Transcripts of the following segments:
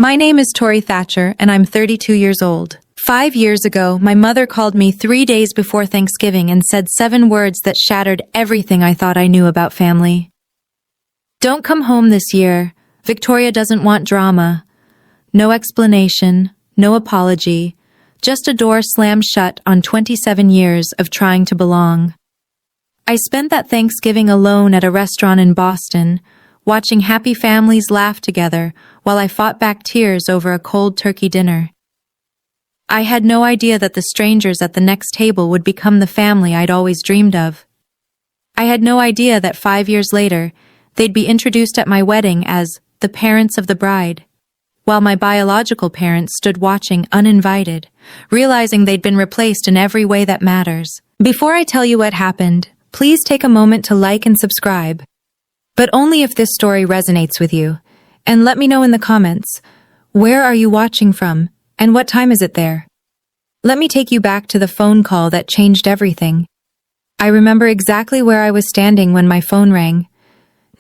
My name is Tori Thatcher, and I'm 32 years old. 5 years ago, my mother called me 3 days before Thanksgiving and said 7 words that shattered everything I thought I knew about family. Don't come home this year. Victoria doesn't want drama. No explanation, no apology, just a door slammed shut on 27 years of trying to belong. I spent that Thanksgiving alone at a restaurant in Boston, watching happy families laugh together while I fought back tears over a cold turkey dinner. I had no idea that the strangers at the next table would become the family I'd always dreamed of. I had no idea that 5 years later, they'd be introduced at my wedding as the parents of the bride, while my biological parents stood watching uninvited, realizing they'd been replaced in every way that matters. Before I tell you what happened, please take a moment to like and subscribe. But only if this story resonates with you. And let me know in the comments, where are you watching from, and what time is it there? Let me take you back to the phone call that changed everything. I remember exactly where I was standing when my phone rang.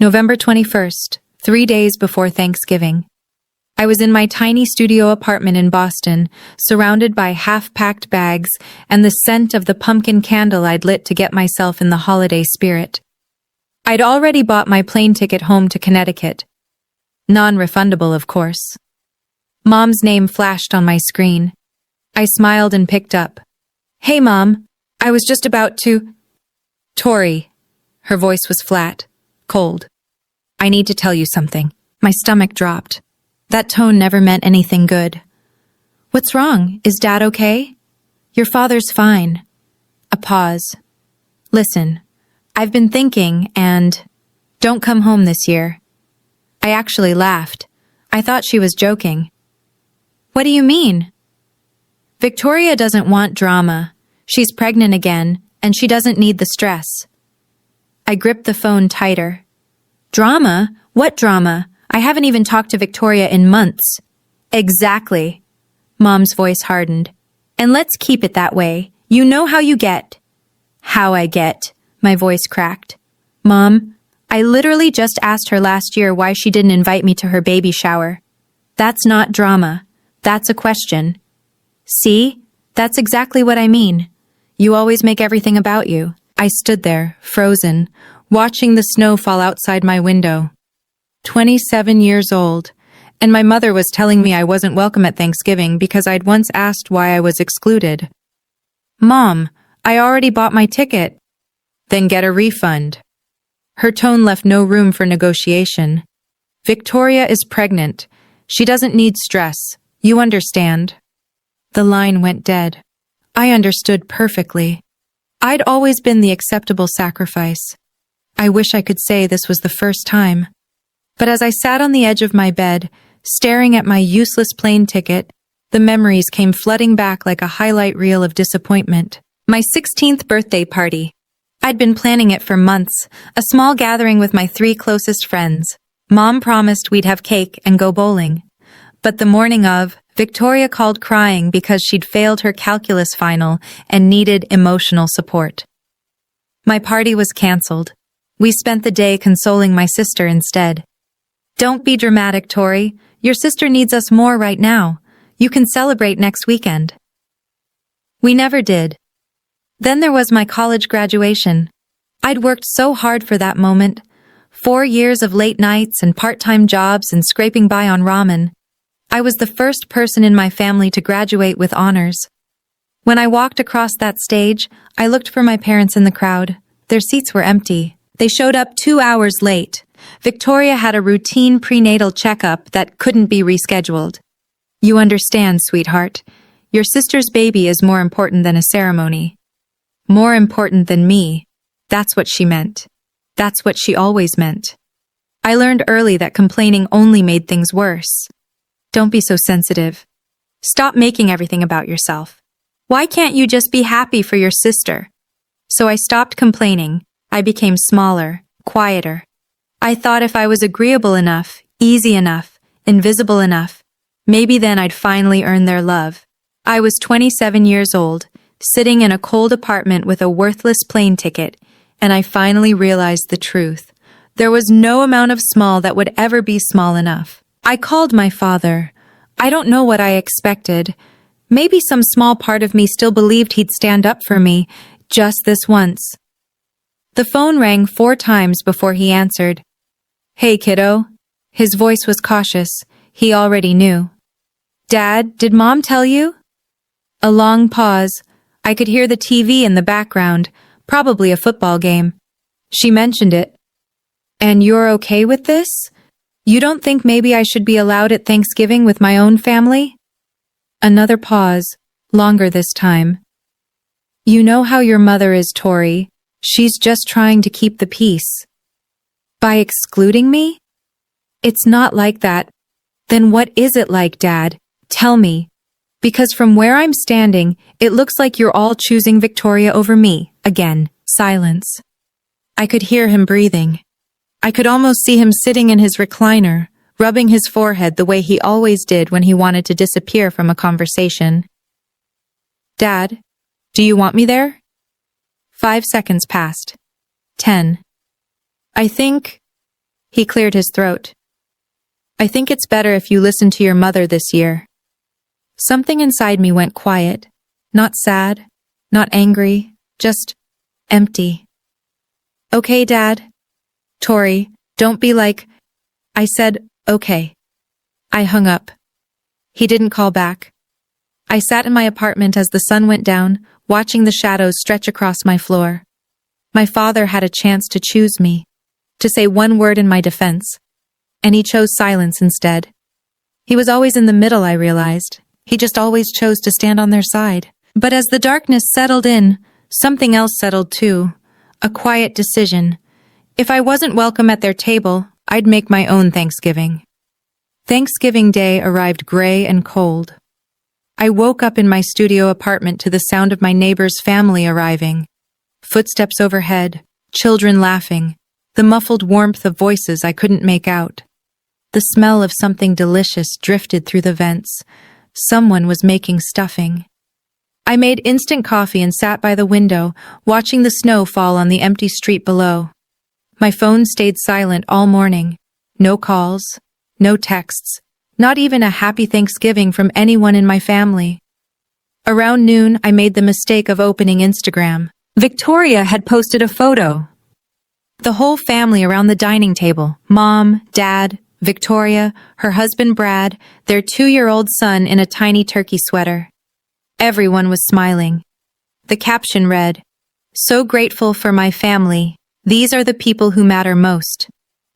November 21st, 3 days before Thanksgiving. I was in my tiny studio apartment in Boston, surrounded by half-packed bags and the scent of the pumpkin candle I'd lit to get myself in the holiday spirit. I'd already bought my plane ticket home to Connecticut. Non-refundable, of course. Mom's name flashed on my screen. I smiled and picked up. "Hey, Mom. I was just about to—" "Tori." Her voice was flat, cold. "I need to tell you something." My stomach dropped. That tone never meant anything good. "What's wrong? Is Dad okay?" "Your father's fine." A pause. "Listen. I've been thinking, and don't come home this year." I actually laughed. I thought she was joking. "What do you mean?" "Victoria doesn't want drama. She's pregnant again, and she doesn't need the stress." I gripped the phone tighter. "Drama? What drama? I haven't even talked to Victoria in months." "Exactly." Mom's voice hardened. "And let's keep it that way. You know how you get." "How I get?" My voice cracked. "Mom, I literally just asked her last year why she didn't invite me to her baby shower. That's not drama. That's a question." "See? That's exactly what I mean. You always make everything about you." I stood there, frozen, watching the snow fall outside my window. 27 years old, and my mother was telling me I wasn't welcome at Thanksgiving because I'd once asked why I was excluded. "Mom, I already bought my ticket." "Then get a refund." Her tone left no room for negotiation. "Victoria is pregnant. She doesn't need stress. You understand." The line went dead. I understood perfectly. I'd always been the acceptable sacrifice. I wish I could say this was the first time. But as I sat on the edge of my bed, staring at my useless plane ticket, the memories came flooding back like a highlight reel of disappointment. My 16th birthday party. I'd been planning it for months, a small gathering with my 3 closest friends. Mom promised we'd have cake and go bowling. But the morning of, Victoria called crying because she'd failed her calculus final and needed emotional support. My party was canceled. We spent the day consoling my sister instead. "Don't be dramatic, Tori. Your sister needs us more right now. You can celebrate next weekend." We never did. Then there was my college graduation. I'd worked so hard for that moment. 4 years of late nights and part-time jobs and scraping by on ramen. I was the first person in my family to graduate with honors. When I walked across that stage, I looked for my parents in the crowd. Their seats were empty. They showed up 2 hours late. Victoria had a routine prenatal checkup that couldn't be rescheduled. "You understand, sweetheart. Your sister's baby is more important than a ceremony. More important than me." That's what she meant. That's what she always meant. I learned early that complaining only made things worse. Don't be so sensitive. Stop making everything about yourself. Why can't you just be happy for your sister? So I stopped complaining. I became smaller, quieter. I thought if I was agreeable enough, easy enough, invisible enough, maybe then I'd finally earn their love. I was 27 years old, sitting in a cold apartment with a worthless plane ticket, and I finally realized the truth. There was no amount of small that would ever be small enough. I called my father, I don't know what I expected. Maybe some small part of me still believed he'd stand up for me, just this once. The phone rang 4 times before he answered. "Hey, kiddo." His voice was cautious. He already knew. "Dad, did Mom tell you?" A long pause. I could hear the TV in the background, probably a football game. "She mentioned it." "And you're okay with this? You don't think maybe I should be allowed at Thanksgiving with my own family?" Another pause, longer this time. "You know how your mother is, Tori. She's just trying to keep the peace." "By excluding me?" "It's not like that." "Then what is it like, Dad? Tell me. Because from where I'm standing, it looks like you're all choosing Victoria over me." Again, silence. I could hear him breathing. I could almost see him sitting in his recliner, rubbing his forehead the way he always did when he wanted to disappear from a conversation. "Dad, do you want me there?" 5 seconds passed. 10. I think... He cleared his throat. "I think it's better if you listen to your mother this year." Something inside me went quiet. Not sad, not angry, just empty. "Okay, Dad." "Tori, don't be like..." I said, "Okay." I hung up. He didn't call back. I sat in my apartment as the sun went down, watching the shadows stretch across my floor. My father had a chance to choose me, to say one word in my defense, and he chose silence instead. He was always in the middle, I realized. He just always chose to stand on their side. But as the darkness settled in, something else settled too. A quiet decision. If I wasn't welcome at their table, I'd make my own Thanksgiving. Thanksgiving Day arrived gray and cold. I woke up in my studio apartment to the sound of my neighbor's family arriving. Footsteps overhead, children laughing, the muffled warmth of voices I couldn't make out. The smell of something delicious drifted through the vents. Someone was making stuffing. I made instant coffee and sat by the window, watching the snow fall on the empty street below. My phone stayed silent all morning. No calls, no texts, not even a happy Thanksgiving from anyone in my family. Around noon, I made the mistake of opening Instagram. Victoria had posted a photo. The whole family around the dining table, Mom, Dad, Victoria, her husband Brad, their 2-year-old son in a tiny turkey sweater. Everyone was smiling. The caption read, "So grateful for my family. These are the people who matter most."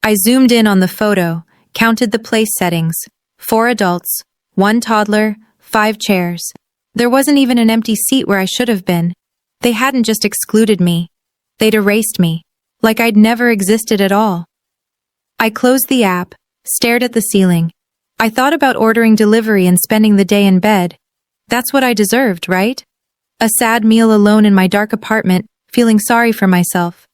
I zoomed in on the photo, counted the place settings. 4 adults, 1 toddler, 5 chairs. There wasn't even an empty seat where I should have been. They hadn't just excluded me. They'd erased me, like I'd never existed at all. I closed the app, stared at the ceiling. I thought about ordering delivery and spending the day in bed. That's what I deserved, right? A sad meal alone in my dark apartment, feeling sorry for myself.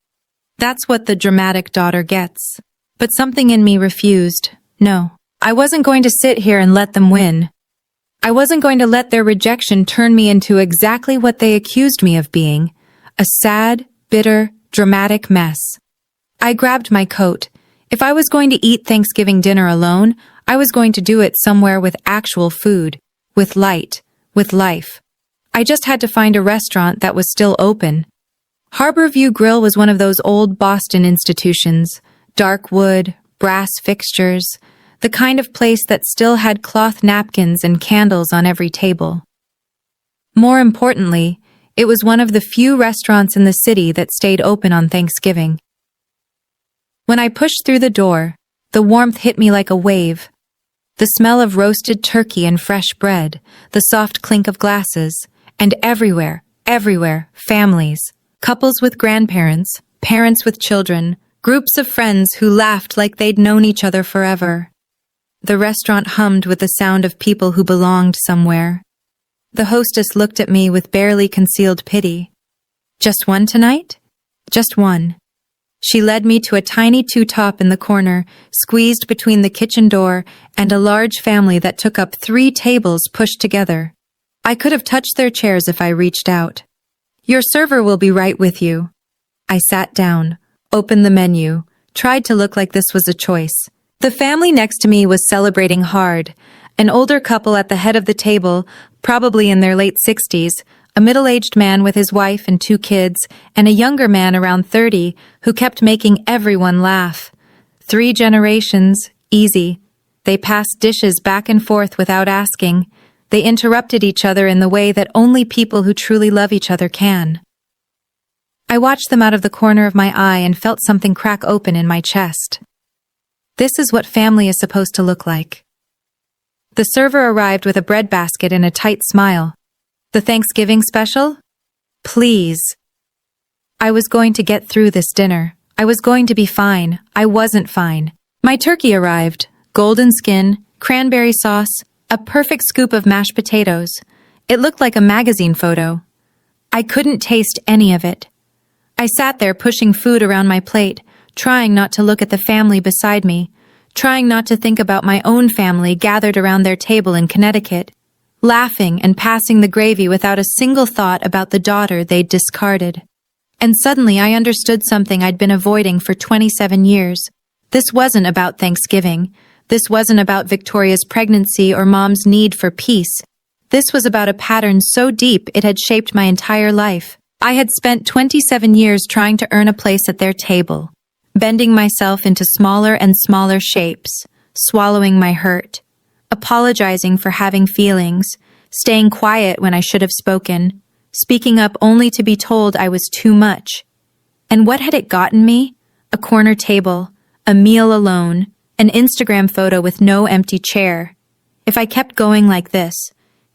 That's what the dramatic daughter gets. But something in me refused. No, I wasn't going to sit here and let them win. I wasn't going to let their rejection turn me into exactly what they accused me of being, a sad, bitter, dramatic mess. I grabbed my coat. If I was going to eat Thanksgiving dinner alone, I was going to do it somewhere with actual food, with light, with life. I just had to find a restaurant that was still open. Harborview Grill was one of those old Boston institutions, dark wood, brass fixtures, the kind of place that still had cloth napkins and candles on every table. More importantly, it was one of the few restaurants in the city that stayed open on Thanksgiving. When I pushed through the door, the warmth hit me like a wave. The smell of roasted turkey and fresh bread, the soft clink of glasses, and everywhere, families, couples with grandparents, parents with children, groups of friends who laughed like they'd known each other forever. The restaurant hummed with the sound of people who belonged somewhere. The hostess looked at me with barely concealed pity. "Just one tonight?" "Just one." She led me to a tiny two-top in the corner, squeezed between the kitchen door and a large family that took up 3 tables pushed together. I could have touched their chairs if I reached out. "Your server will be right with you." I sat down, opened the menu, tried to look like this was a choice. The family next to me was celebrating hard, An older couple at the head of the table, probably in their late 60s, a middle-aged man with his wife and 2 kids, and a younger man around 30 who kept making everyone laugh. 3 generations, easy. They passed dishes back and forth without asking. They interrupted each other in the way that only people who truly love each other can. I watched them out of the corner of my eye and felt something crack open in my chest. This is what family is supposed to look like. The server arrived with a bread basket and a tight smile. The Thanksgiving special? Please. I was going to get through this dinner. I was going to be fine. I wasn't fine. My turkey arrived. Golden skin, cranberry sauce, a perfect scoop of mashed potatoes. It looked like a magazine photo. I couldn't taste any of it. I sat there pushing food around my plate, trying not to look at the family beside me, trying not to think about my own family gathered around their table in Connecticut, laughing and passing the gravy without a single thought about the daughter they'd discarded. And suddenly I understood something I'd been avoiding for 27 years. This wasn't about Thanksgiving. This wasn't about Victoria's pregnancy or Mom's need for peace. This was about a pattern so deep it had shaped my entire life. I had spent 27 years trying to earn a place at their table, bending myself into smaller and smaller shapes, swallowing my hurt, apologizing for having feelings, staying quiet when I should have spoken, speaking up only to be told I was too much. And what had it gotten me? A corner table, a meal alone, an Instagram photo with no empty chair. If I kept going like this,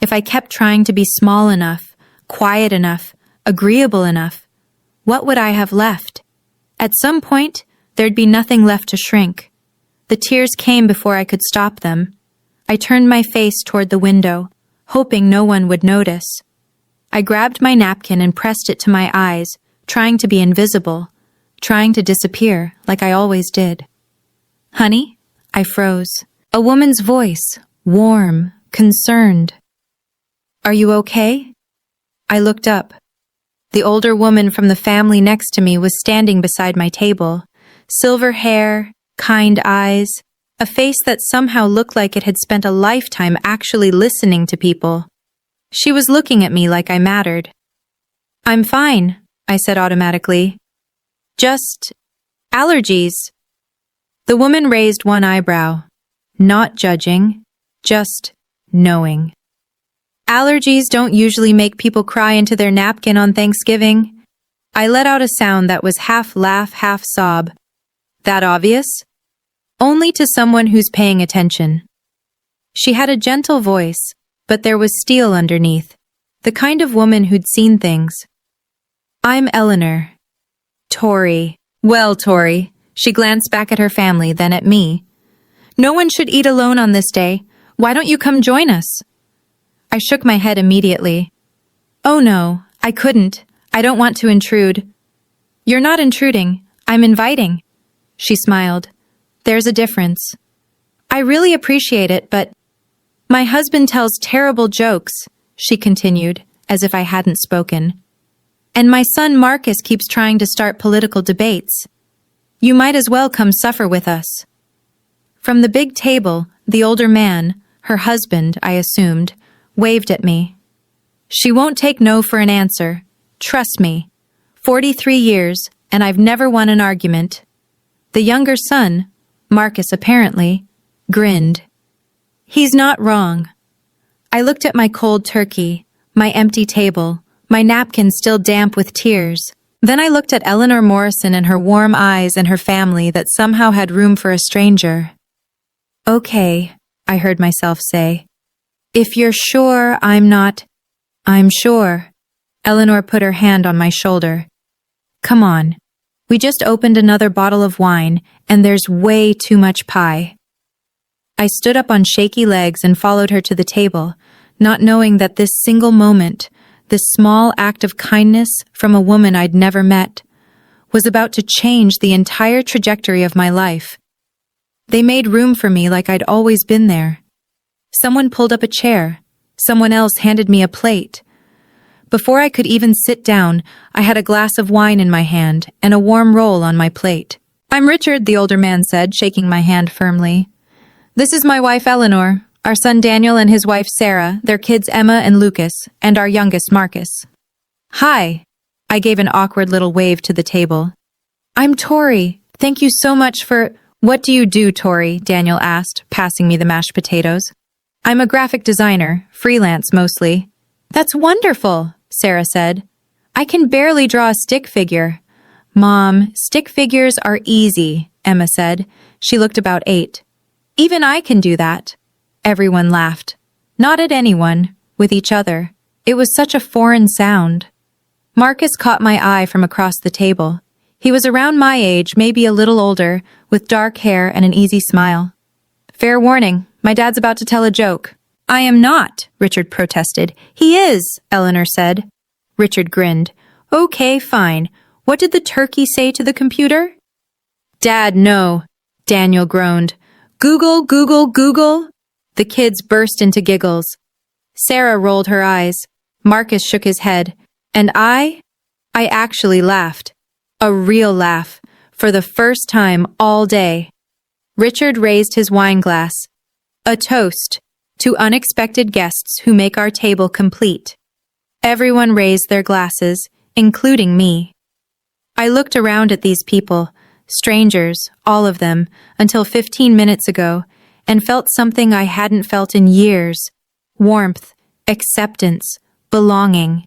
if I kept trying to be small enough, quiet enough, agreeable enough, what would I have left? At some point, there'd be nothing left to shrink. The tears came before I could stop them. I turned my face toward the window, hoping no one would notice. I grabbed my napkin and pressed it to my eyes, trying to be invisible, trying to disappear like I always did. Honey? I froze. A woman's voice, warm, concerned. Are you okay? I looked up. The older woman from the family next to me was standing beside my table. Silver hair, kind eyes, a face that somehow looked like it had spent a lifetime actually listening to people. She was looking at me like I mattered. I'm fine, I said automatically. Just allergies. The woman raised one eyebrow, not judging, just knowing. Allergies don't usually make people cry into their napkin on Thanksgiving. I let out a sound that was half laugh, half sob. That obvious? Only to someone who's paying attention. She had a gentle voice, but there was steel underneath, the kind of woman who'd seen things. I'm Eleanor. Tori. Well, Tori. She glanced back at her family, then at me. No one should eat alone on this day. Why don't you come join us? I shook my head immediately. Oh no, I couldn't. I don't want to intrude. You're not intruding. I'm inviting. She smiled. There's a difference. I really appreciate it, but my husband tells terrible jokes, she continued, as if I hadn't spoken. And my son Marcus keeps trying to start political debates. You might as well come suffer with us. From the big table, the older man, her husband, I assumed, waved at me. She won't take no for an answer. Trust me. 43 years, and I've never won an argument. The younger son, Marcus apparently, grinned. He's not wrong. I looked at my cold turkey, my empty table, my napkin still damp with tears. Then I looked at Eleanor Morrison and her warm eyes and her family that somehow had room for a stranger. Okay, I heard myself say. If you're sure I'm not... I'm sure. Eleanor put her hand on my shoulder. Come on. We just opened another bottle of wine, and there's way too much pie. I stood up on shaky legs and followed her to the table, not knowing that this single moment, this small act of kindness from a woman I'd never met, was about to change the entire trajectory of my life. They made room for me like I'd always been there. Someone pulled up a chair. Someone else handed me a plate. Before I could even sit down, I had a glass of wine in my hand and a warm roll on my plate. I'm Richard, the older man said, shaking my hand firmly. This is my wife Eleanor. Our son Daniel and his wife Sarah, their kids Emma and Lucas, and our youngest Marcus. Hi. I gave an awkward little wave to the table. I'm Tori. Thank you so much for— What do you do, Tori? Daniel asked, passing me the mashed potatoes. I'm a graphic designer, freelance mostly. That's wonderful, Sarah said. I can barely draw a stick figure. Mom, stick figures are easy, Emma said. She looked about 8. Even I can do that. Everyone laughed. Not at anyone, with each other. It was such a foreign sound. Marcus caught my eye from across the table. He was around my age, maybe a little older, with dark hair and an easy smile. Fair warning, my dad's about to tell a joke. I am not, Richard protested. He is, Eleanor said. Richard grinned. Okay, fine. What did the turkey say to the computer? Dad, no, Daniel groaned. Google, Google, Google. The kids burst into giggles. Sarah rolled her eyes. Marcus shook his head. And I actually laughed. A real laugh, for the first time all day. Richard raised his wine glass. A toast to unexpected guests who make our table complete. Everyone raised their glasses, including me. I looked around at these people, strangers, all of them, until 15 minutes ago, and felt something I hadn't felt in years. Warmth, acceptance, belonging.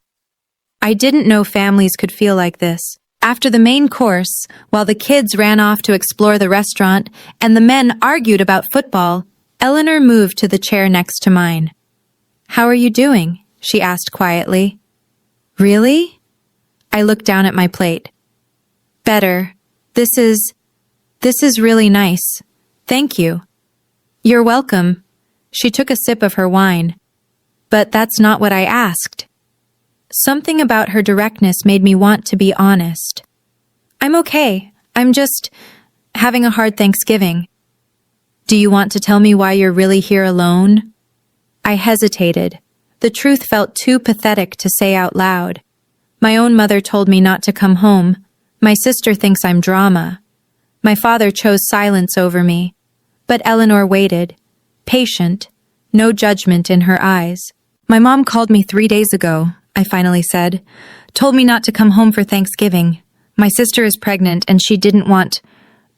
I didn't know families could feel like this. After the main course, while the kids ran off to explore the restaurant and the men argued about football, Eleanor moved to the chair next to mine. How are you doing? She asked quietly. Really? I looked down at my plate. Better. This is really nice. Thank you. You're welcome. She took a sip of her wine. But that's not what I asked. Something about her directness made me want to be honest. I'm okay. I'm just having a hard Thanksgiving. Do you want to tell me why you're really here alone? I hesitated. The truth felt too pathetic to say out loud. My own mother told me not to come home. My sister thinks I'm drama. My father chose silence over me. But Eleanor waited, patient, no judgment in her eyes. My mom called me 3 days ago, I finally said. Told me not to come home for Thanksgiving. My sister is pregnant and she didn't want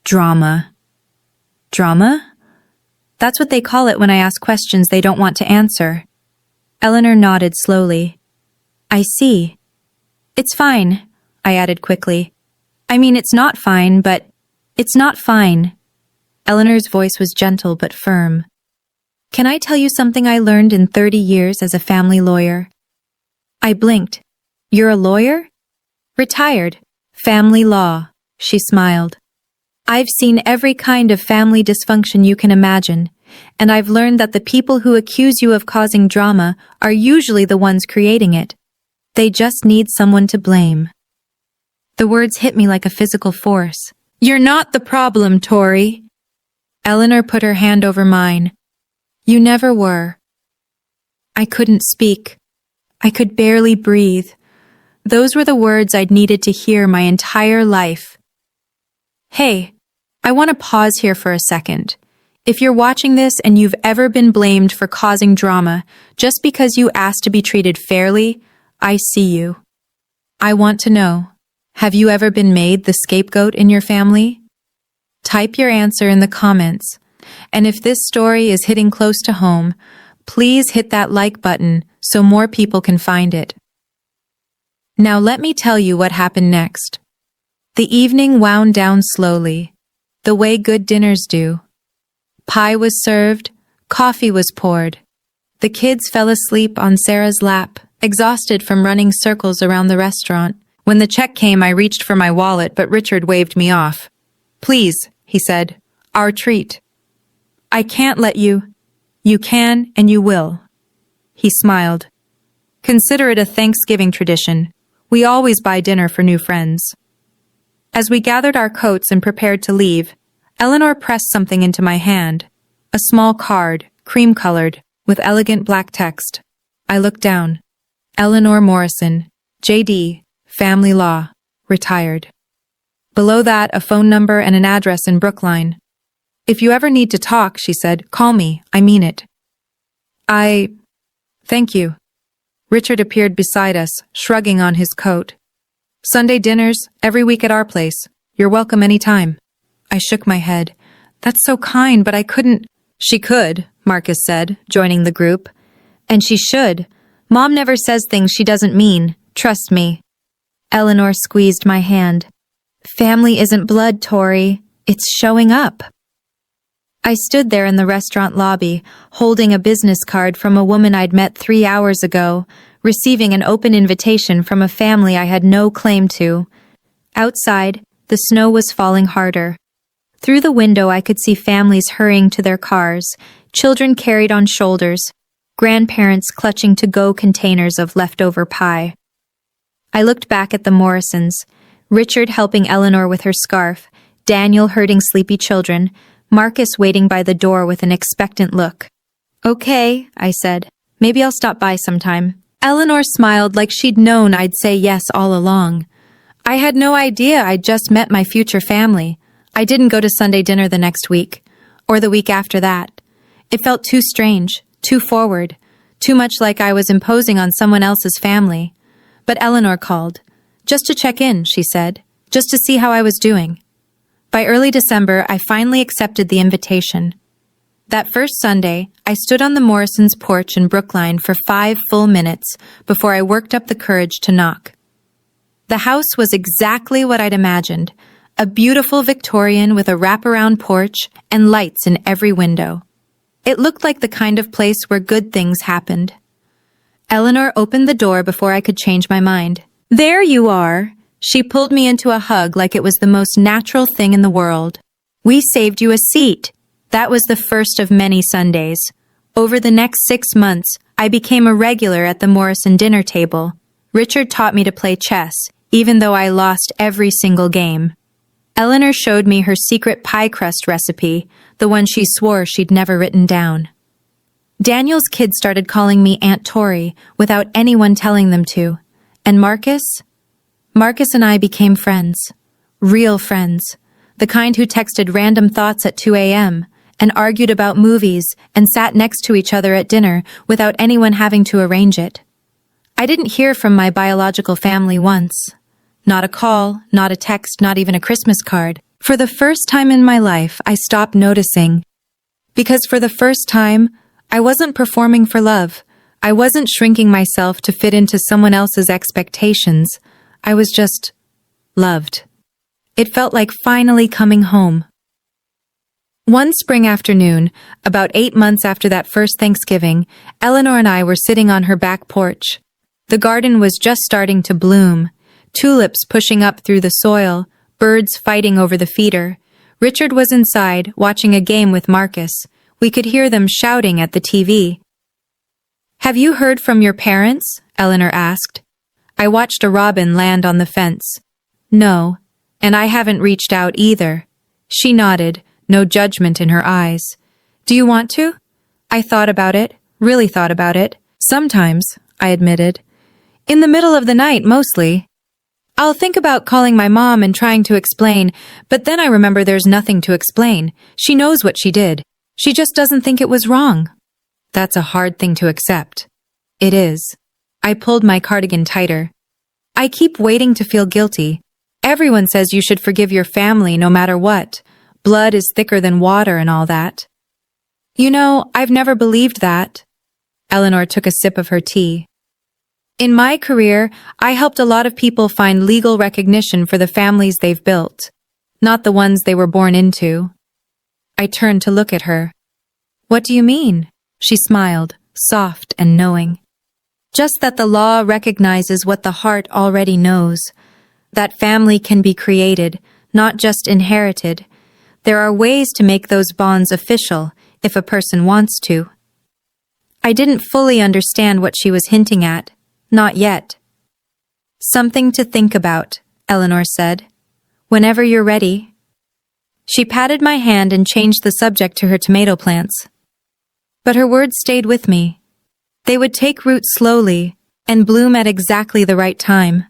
drama. Drama? That's what they call it when I ask questions they don't want to answer. Eleanor nodded slowly. I see. It's fine, I added quickly. I mean, it's not fine, but it's not fine. Eleanor's voice was gentle but firm. Can I tell you something I learned in 30 years as a family lawyer? I blinked. You're a lawyer? Retired. Family law. She smiled. I've seen every kind of family dysfunction you can imagine, and I've learned that the people who accuse you of causing drama are usually the ones creating it. They just need someone to blame. The words hit me like a physical force. You're not the problem, Tori. Eleanor put her hand over mine. You never were. I couldn't speak. I could barely breathe. Those were the words I'd needed to hear my entire life. Hey, I want to pause here for a second. If you're watching this and you've ever been blamed for causing drama just because you asked to be treated fairly, I see you. I want to know, have you ever been made the scapegoat in your family? Type your answer in the comments. And if this story is hitting close to home, please hit that like button so more people can find it. Now let me tell you what happened next. The evening wound down slowly, the way good dinners do. Pie was served, coffee was poured. The kids fell asleep on Sarah's lap, exhausted from running circles around the restaurant. When the check came, I reached for my wallet, but Richard waved me off. Please, he said, our treat. I can't let you. You can and you will. He smiled. Consider it a Thanksgiving tradition. We always buy dinner for new friends. As we gathered our coats and prepared to leave, Eleanor pressed something into my hand. A small card, cream-colored, with elegant black text. I looked down. Eleanor Morrison, J.D., Family Law, retired. Below that, a phone number and an address in Brookline. If you ever need to talk, she said, call me. I mean it. Thank you. Richard appeared beside us, shrugging on his coat. Sunday dinners, every week at our place. You're welcome any time. I shook my head. That's so kind, but I couldn't. She could, Marcus said, joining the group. And she should. Mom never says things she doesn't mean. Trust me. Eleanor squeezed my hand. Family isn't blood, Tori. It's showing up. I stood there in the restaurant lobby, holding a business card from a woman I'd met 3 hours ago, receiving an open invitation from a family I had no claim to. Outside, the snow was falling harder. Through the window I could see families hurrying to their cars, children carried on shoulders, grandparents clutching to-go containers of leftover pie. I looked back at the Morrisons, Richard helping Eleanor with her scarf, Daniel herding sleepy children, Marcus waiting by the door with an expectant look. Okay, I said. Maybe I'll stop by sometime. Eleanor smiled like she'd known I'd say yes all along. I had no idea I'd just met my future family. I didn't go to Sunday dinner the next week, or the week after that. It felt too strange, too forward, too much like I was imposing on someone else's family. But Eleanor called. Just to check in, she said. Just to see how I was doing. By early December, I finally accepted the invitation. That first Sunday, I stood on the Morrisons' porch in Brookline for 5 full minutes before I worked up the courage to knock. The house was exactly what I'd imagined, a beautiful Victorian with a wraparound porch and lights in every window. It looked like the kind of place where good things happened. Eleanor opened the door before I could change my mind. There you are! She pulled me into a hug like it was the most natural thing in the world. We saved you a seat. That was the first of many Sundays. Over the next 6 months, I became a regular at the Morrison dinner table. Richard taught me to play chess, even though I lost every single game. Eleanor showed me her secret pie crust recipe, the one she swore she'd never written down. Daniel's kids started calling me Aunt Tori without anyone telling them to. And Marcus and I became friends. Real friends. The kind who texted random thoughts at 2 a.m. and argued about movies and sat next to each other at dinner without anyone having to arrange it. I didn't hear from my biological family once. Not a call, not a text, not even a Christmas card. For the first time in my life, I stopped noticing. Because for the first time, I wasn't performing for love. I wasn't shrinking myself to fit into someone else's expectations. I was just loved. It felt like finally coming home. One spring afternoon, about 8 months after that first Thanksgiving, Eleanor and I were sitting on her back porch. The garden was just starting to bloom, tulips pushing up through the soil, birds fighting over the feeder. Richard was inside, watching a game with Marcus. We could hear them shouting at the TV. Have you heard from your parents? Eleanor asked. I watched a robin land on the fence. No, and I haven't reached out either. She nodded, no judgment in her eyes. Do you want to? I thought about it, really thought about it. Sometimes, I admitted. In the middle of the night, mostly. I'll think about calling my mom and trying to explain, but then I remember there's nothing to explain. She knows what she did. She just doesn't think it was wrong. That's a hard thing to accept. It is. I pulled my cardigan tighter. I keep waiting to feel guilty. Everyone says you should forgive your family no matter what. Blood is thicker than water and all that. You know, I've never believed that. Eleanor took a sip of her tea. In my career, I helped a lot of people find legal recognition for the families they've built, not the ones they were born into. I turned to look at her. What do you mean? She smiled, soft and knowing. Just that the law recognizes what the heart already knows. That family can be created, not just inherited. There are ways to make those bonds official, if a person wants to. I didn't fully understand what she was hinting at. Not yet. Something to think about, Eleanor said. Whenever you're ready. She patted my hand and changed the subject to her tomato plants. But her words stayed with me. They would take root slowly and bloom at exactly the right time.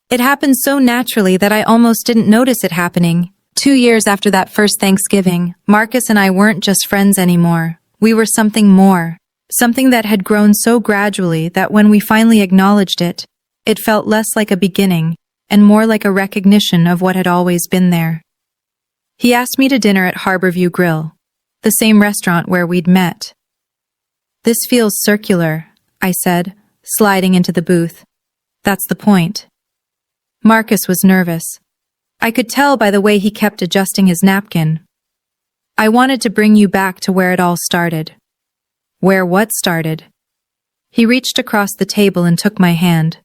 It happened so naturally that I almost didn't notice it happening. 2 years after that first Thanksgiving, Marcus and I weren't just friends anymore. We were something more. Something that had grown so gradually that when we finally acknowledged it, it felt less like a beginning and more like a recognition of what had always been there. He asked me to dinner at Harborview Grill, the same restaurant where we'd met. "This feels circular," I said, sliding into the booth. "That's the point." Marcus was nervous. I could tell by the way he kept adjusting his napkin. "I wanted to bring you back to where it all started." "Where what started?" He reached across the table and took my hand.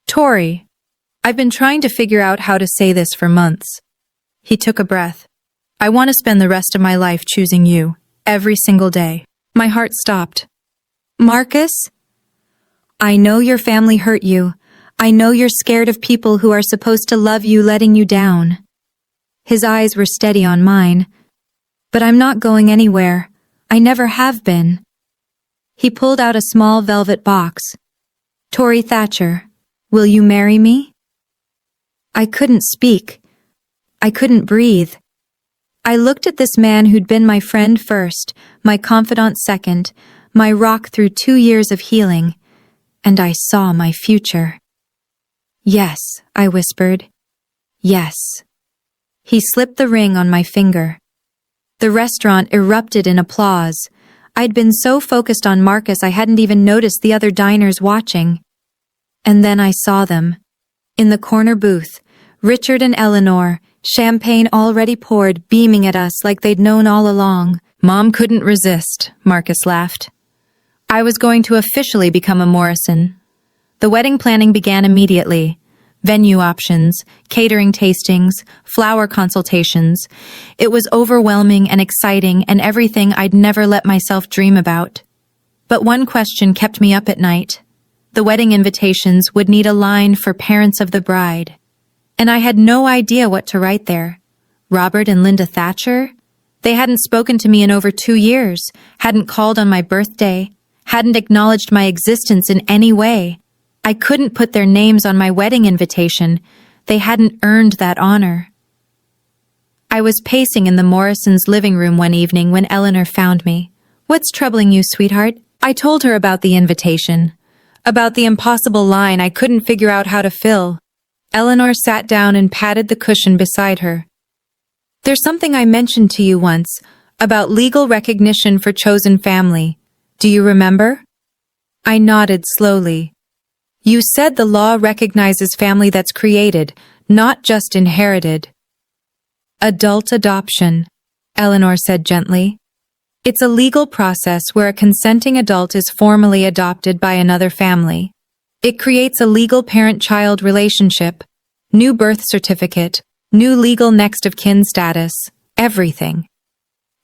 "Tori, I've been trying to figure out how to say this for months." He took a breath. "I want to spend the rest of my life choosing you, every single day." My heart stopped. "Marcus? I know your family hurt you. I know you're scared of people who are supposed to love you letting you down." His eyes were steady on mine. "But I'm not going anywhere. I never have been." He pulled out a small velvet box. "Tori Thatcher, will you marry me?" I couldn't speak. I couldn't breathe. I looked at this man who'd been my friend first, my confidant second, my rock through 2 years of healing, and I saw my future. "Yes," I whispered. "Yes." He slipped the ring on my finger. The restaurant erupted in applause. I'd been so focused on Marcus I hadn't even noticed the other diners watching. And then I saw them. In the corner booth, Richard and Eleanor, champagne already poured, beaming at us like they'd known all along. "Mom couldn't resist," Marcus laughed. I was going to officially become a Morrison. The wedding planning began immediately. Venue options, catering tastings, flower consultations. It was overwhelming and exciting and everything I'd never let myself dream about. But one question kept me up at night. The wedding invitations would need a line for parents of the bride. And I had no idea what to write there. Robert and Linda Thatcher? They hadn't spoken to me in over 2 years, hadn't called on my birthday, hadn't acknowledged my existence in any way. I couldn't put their names on my wedding invitation. They hadn't earned that honor. I was pacing in the Morrisons' living room one evening when Eleanor found me. "What's troubling you, sweetheart?" I told her about the invitation, about the impossible line I couldn't figure out how to fill. Eleanor sat down and patted the cushion beside her. "There's something I mentioned to you once, about legal recognition for chosen family. Do you remember?" I nodded slowly. "You said the law recognizes family that's created, not just inherited." "Adult adoption," Eleanor said gently. "It's a legal process where a consenting adult is formally adopted by another family. It creates a legal parent-child relationship, new birth certificate, new legal next-of-kin status, everything."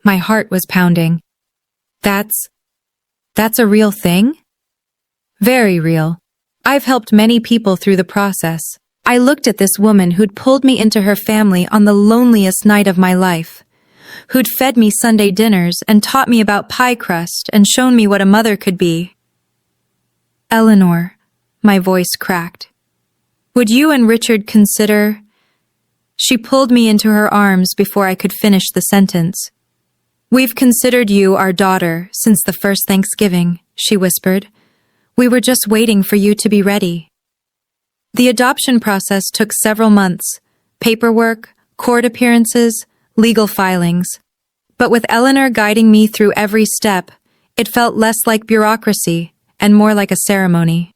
My heart was pounding. That's a real thing?" "Very real. I've helped many people through the process." I looked at this woman who'd pulled me into her family on the loneliest night of my life, who'd fed me Sunday dinners and taught me about pie crust and shown me what a mother could be. "Eleanor," my voice cracked, "would you and Richard consider—" She pulled me into her arms before I could finish the sentence. "We've considered you our daughter since the first Thanksgiving," she whispered. "We were just waiting for you to be ready." The adoption process took several months. Paperwork, court appearances, legal filings. But with Eleanor guiding me through every step, it felt less like bureaucracy and more like a ceremony.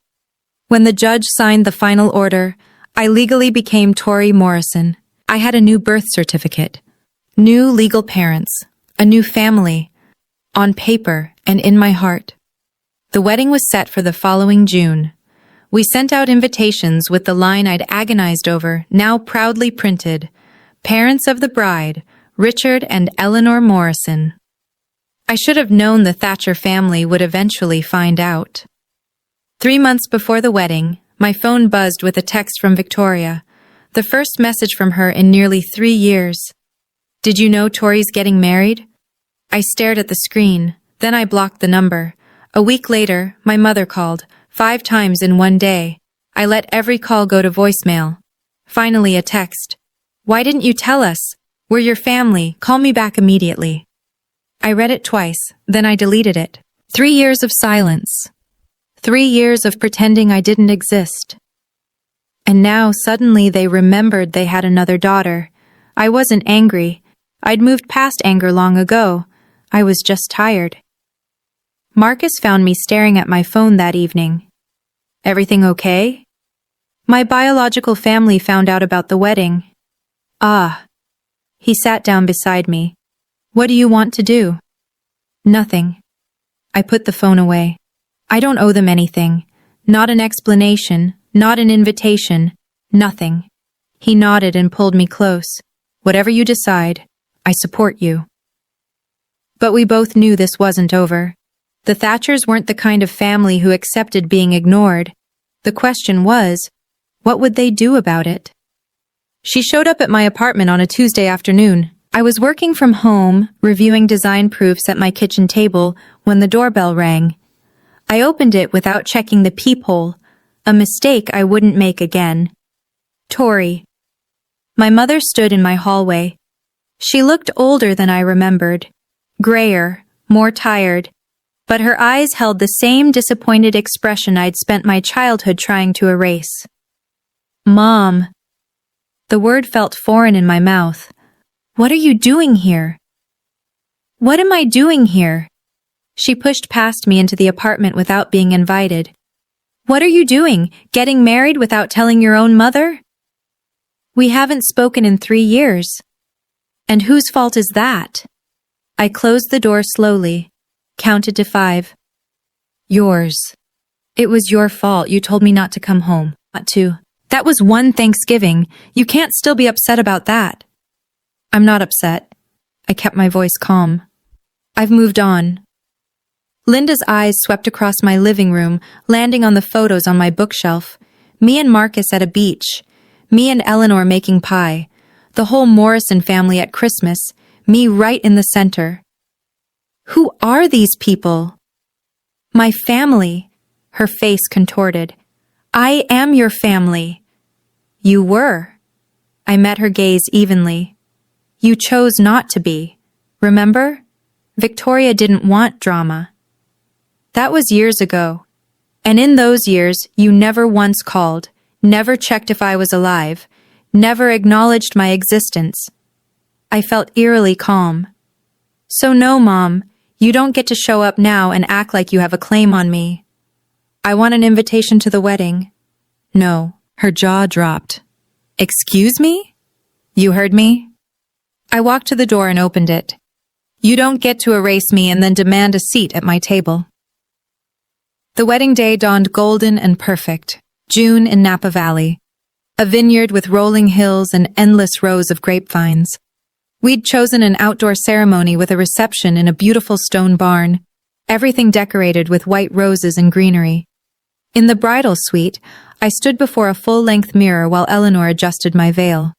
When the judge signed the final order, I legally became Tori Morrison. I had a new birth certificate, new legal parents, a new family, on paper and in my heart. The wedding was set for the following June. We sent out invitations with the line I'd agonized over, now proudly printed, "Parents of the bride, Richard and Eleanor Morrison." I should have known the Thatcher family would eventually find out. 3 months before the wedding, my phone buzzed with a text from Victoria, the first message from her in nearly 3 years. "Did you know Tori's getting married?" I stared at the screen, then I blocked the number. A week later, my mother called, 5 times in one day. I let every call go to voicemail. Finally, a text. "Why didn't you tell us? We're your family. Call me back immediately." I read it twice, then I deleted it. 3 years of silence. 3 years of pretending I didn't exist. And now suddenly they remembered they had another daughter. I wasn't angry. I'd moved past anger long ago. I was just tired. Marcus found me staring at my phone that evening. Everything okay? My biological family found out about the wedding. Ah. He sat down beside me. What do you want to do? Nothing. I put the phone away. I don't owe them anything. Not an explanation, not an invitation, nothing. He nodded and pulled me close. Whatever you decide, I support you. But we both knew this wasn't over. The Thatchers weren't the kind of family who accepted being ignored. The question was, what would they do about it? She showed up at my apartment on a Tuesday afternoon. I was working from home, reviewing design proofs at my kitchen table, when the doorbell rang. I opened it without checking the peephole, a mistake I wouldn't make again. Tori. My mother stood in my hallway. She looked older than I remembered, grayer, more tired, but her eyes held the same disappointed expression I'd spent my childhood trying to erase. Mom. The word felt foreign in my mouth. What are you doing here? What am I doing here? She pushed past me into the apartment without being invited. What are you doing? Getting married without telling your own mother? We haven't spoken in 3 years. And whose fault is that? I closed the door slowly, counted to 5. Yours. It was your fault. You told me not to come home. Not to. That was one Thanksgiving. You can't still be upset about that. I'm not upset. I kept my voice calm. I've moved on. Linda's eyes swept across my living room, landing on the photos on my bookshelf. Me and Marcus at a beach. Me and Eleanor making pie. The whole Morrison family at Christmas. Me right in the center. Who are these people? My family. Her face contorted. I am your family. You were. I met her gaze evenly. You chose not to be. Remember? Victoria didn't want drama. That was years ago. And in those years, you never once called, never checked if I was alive, never acknowledged my existence. I felt eerily calm. So no, Mom, you don't get to show up now and act like you have a claim on me. I want an invitation to the wedding. No. Her jaw dropped. Excuse me? You heard me? I walked to the door and opened it. You don't get to erase me and then demand a seat at my table. The wedding day dawned golden and perfect. June in Napa Valley. A vineyard with rolling hills and endless rows of grapevines. We'd chosen an outdoor ceremony with a reception in a beautiful stone barn, everything decorated with white roses and greenery. In the bridal suite, I stood before a full-length mirror while Eleanor adjusted my veil.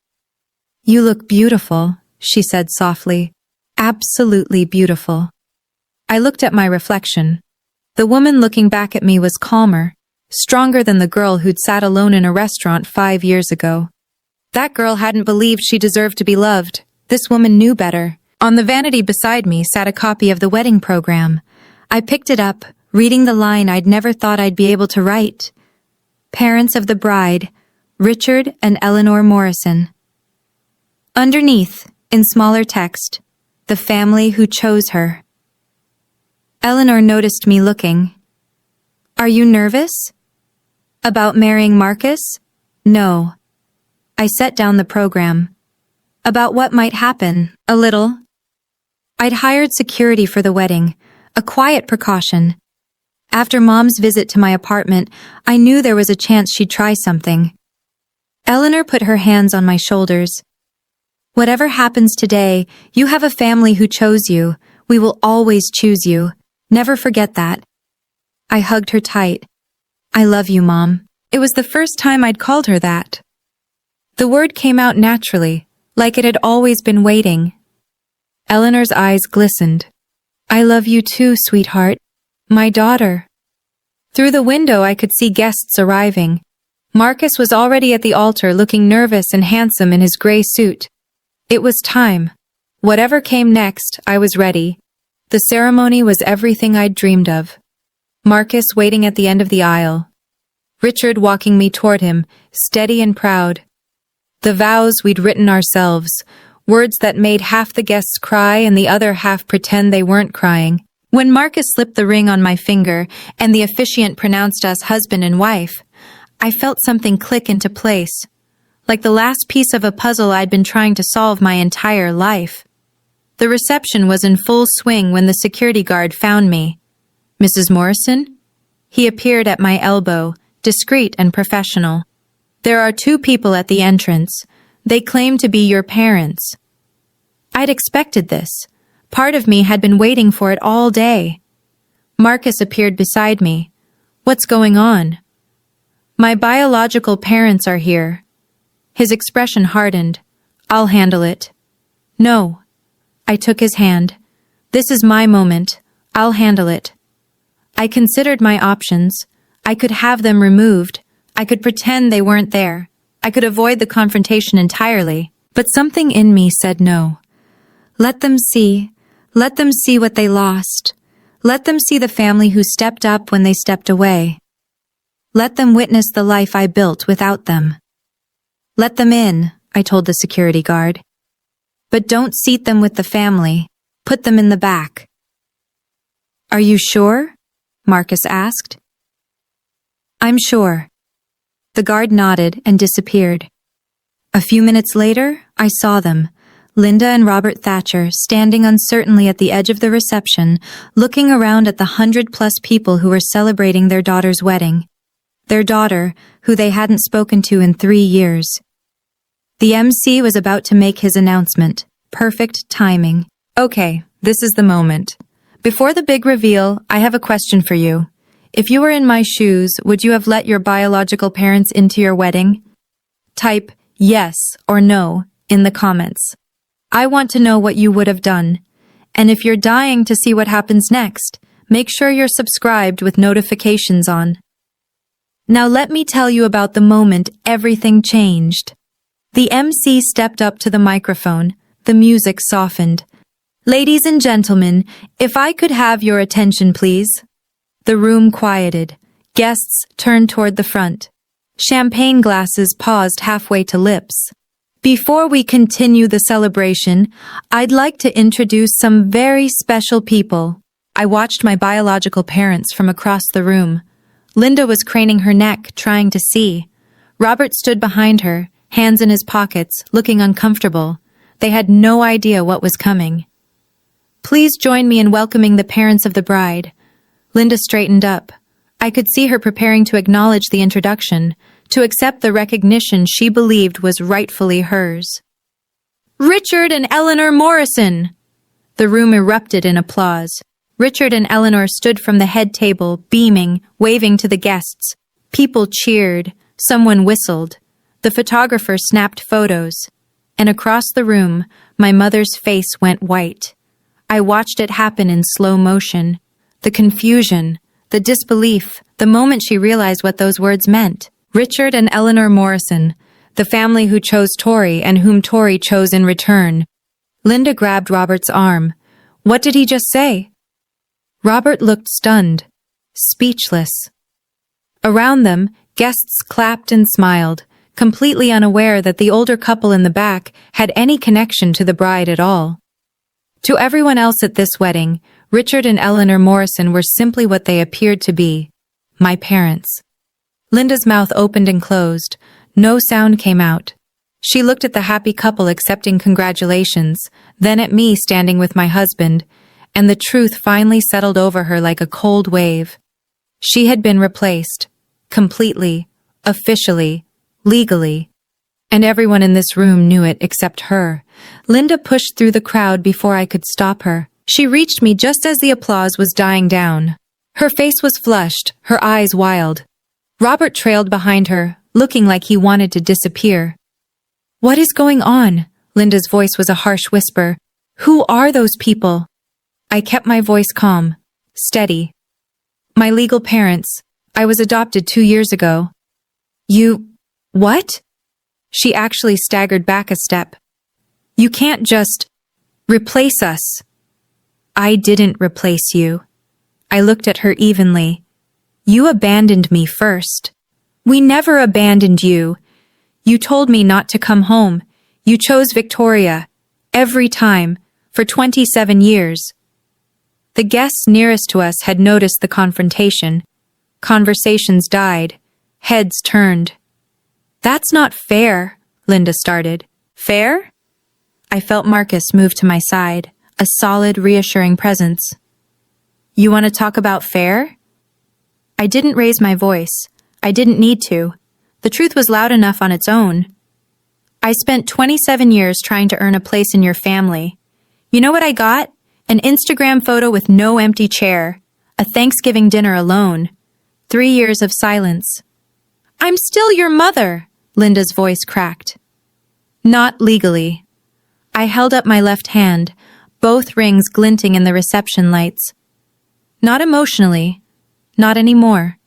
You look beautiful, she said softly. Absolutely beautiful. I looked at my reflection. The woman looking back at me was calmer, stronger than the girl who'd sat alone in a restaurant 5 years ago. That girl hadn't believed she deserved to be loved. This woman knew better. On the vanity beside me sat a copy of the wedding program. I picked it up, reading the line I'd never thought I'd be able to write. Parents of the bride, Richard and Eleanor Morrison. Underneath, in smaller text, the family who chose her. Eleanor noticed me looking. Are you nervous? About marrying Marcus? No. I set down the program. About what might happen, a little. I'd hired security for the wedding, a quiet precaution. After Mom's visit to my apartment, I knew there was a chance she'd try something. Eleanor put her hands on my shoulders. Whatever happens today, you have a family who chose you. We will always choose you. Never forget that. I hugged her tight. I love you, Mom. It was the first time I'd called her that. The word came out naturally, like it had always been waiting. Eleanor's eyes glistened. I love you too, sweetheart. My daughter. Through the window I could see guests arriving. Marcus was already at the altar looking nervous and handsome in his gray suit. It was time. Whatever came next, I was ready. The ceremony was everything I'd dreamed of. Marcus waiting at the end of the aisle. Richard walking me toward him, steady and proud. The vows we'd written ourselves, words that made half the guests cry and the other half pretend they weren't crying. When Marcus slipped the ring on my finger and the officiant pronounced us husband and wife, I felt something click into place, like the last piece of a puzzle I'd been trying to solve my entire life. The reception was in full swing when the security guard found me. "Mrs. Morrison?" He appeared at my elbow, discreet and professional. "There are 2 people at the entrance. They claim to be your parents." I'd expected this. Part of me had been waiting for it all day. Marcus appeared beside me. "What's going on?" "My biological parents are here." His expression hardened. "I'll handle it." "No." I took his hand. "This is my moment. I'll handle it." I considered my options. I could have them removed. I could pretend they weren't there. I could avoid the confrontation entirely. But something in me said no. Let them see. Let them see what they lost. Let them see the family who stepped up when they stepped away. Let them witness the life I built without them. "Let them in," I told the security guard. "But don't seat them with the family. Put them in the back." "Are you sure?" Marcus asked. "I'm sure." The guard nodded and disappeared. A few minutes later, I saw them, Linda and Robert Thatcher, standing uncertainly at the edge of the reception, looking around at the 100+ people who were celebrating their daughter's wedding. Their daughter, who they hadn't spoken to in 3 years. The MC was about to make his announcement. Perfect timing. "Okay, this is the moment. Before the big reveal, I have a question for you. If you were in my shoes, would you have let your biological parents into your wedding?" Type yes or no in the comments. I want to know what you would have done. And if you're dying to see what happens next, make sure you're subscribed with notifications on. Now let me tell you about the moment everything changed. The MC stepped up to the microphone. The music softened. "Ladies and gentlemen, if I could have your attention, please." The room quieted. Guests turned toward the front. Champagne glasses paused halfway to lips. "Before we continue the celebration, I'd like to introduce some very special people." I watched my biological parents from across the room. Linda was craning her neck, trying to see. Robert stood behind her, hands in his pockets, looking uncomfortable. They had no idea what was coming. "Please join me in welcoming the parents of the bride." Linda straightened up. I could see her preparing to acknowledge the introduction, to accept the recognition she believed was rightfully hers. "Richard and Eleanor Morrison!" The room erupted in applause. Richard and Eleanor stood from the head table, beaming, waving to the guests. People cheered. Someone whistled. The photographer snapped photos. And across the room, my mother's face went white. I watched it happen in slow motion. The confusion, the disbelief, the moment she realized what those words meant. Richard and Eleanor Morrison, the family who chose Tori and whom Tori chose in return. Linda grabbed Robert's arm. "What did he just say?" Robert looked stunned, speechless. Around them, guests clapped and smiled, completely unaware that the older couple in the back had any connection to the bride at all. To everyone else at this wedding, Richard and Eleanor Morrison were simply what they appeared to be, my parents. Linda's mouth opened and closed. No sound came out. She looked at the happy couple accepting congratulations, then at me standing with my husband, and the truth finally settled over her like a cold wave. She had been replaced. Completely. Officially. Legally. And everyone in this room knew it except her. Linda pushed through the crowd before I could stop her. She reached me just as the applause was dying down. Her face was flushed, her eyes wild. Robert trailed behind her, looking like he wanted to disappear. "What is going on?" Linda's voice was a harsh whisper. "Who are those people?" I kept my voice calm, steady. "My legal parents. I was adopted 2 years ago." "You... what?" She actually staggered back a step. "You can't just... replace us." I didn't replace you. I looked at her evenly. You abandoned me first. We never abandoned you. You told me not to come home. You chose Victoria. Every time. For 27 years. The guests nearest to us had noticed the confrontation. Conversations died. Heads turned. That's not fair, Linda started. Fair? I felt Marcus move to my side, a solid, reassuring presence. You want to talk about fair? I didn't raise my voice. I didn't need to. The truth was loud enough on its own. I spent 27 years trying to earn a place in your family. You know what I got? An Instagram photo with no empty chair. A Thanksgiving dinner alone. 3 years of silence. I'm still your mother, Linda's voice cracked. Not legally. I held up my left hand, both rings glinting in the reception lights. Not emotionally. Not anymore.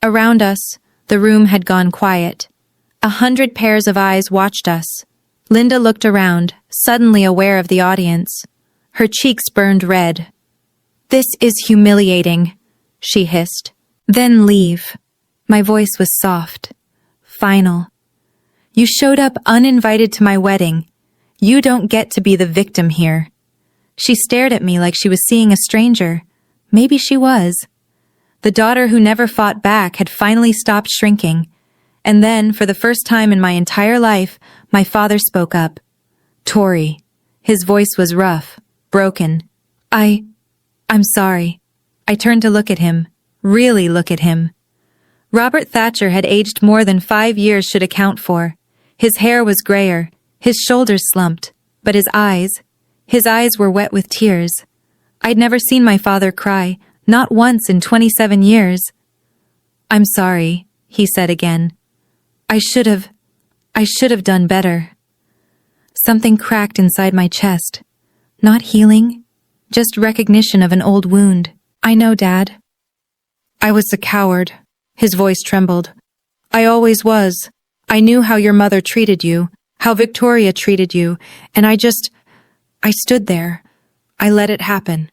Around us, the room had gone quiet. 100 pairs of eyes watched us. Linda looked around, suddenly aware of the audience. Her cheeks burned red. This is humiliating, she hissed. Then leave. My voice was soft. Final. You showed up uninvited to my wedding. You don't get to be the victim here. She stared at me like she was seeing a stranger. Maybe she was. The daughter who never fought back had finally stopped shrinking. And then, for the first time in my entire life, my father spoke up. Tori. His voice was rough, broken. I'm sorry. I turned to look at him. Really look at him. Robert Thatcher had aged more than 5 years should account for. His hair was grayer, his shoulders slumped, but his eyes were wet with tears. I'd never seen my father cry, not once in 27 years. I'm sorry, he said again. I should have done better. Something cracked inside my chest. Not healing, just recognition of an old wound. I know, Dad. I was a coward. His voice trembled. I always was. I knew how your mother treated you, how Victoria treated you, and I stood there. I let it happen.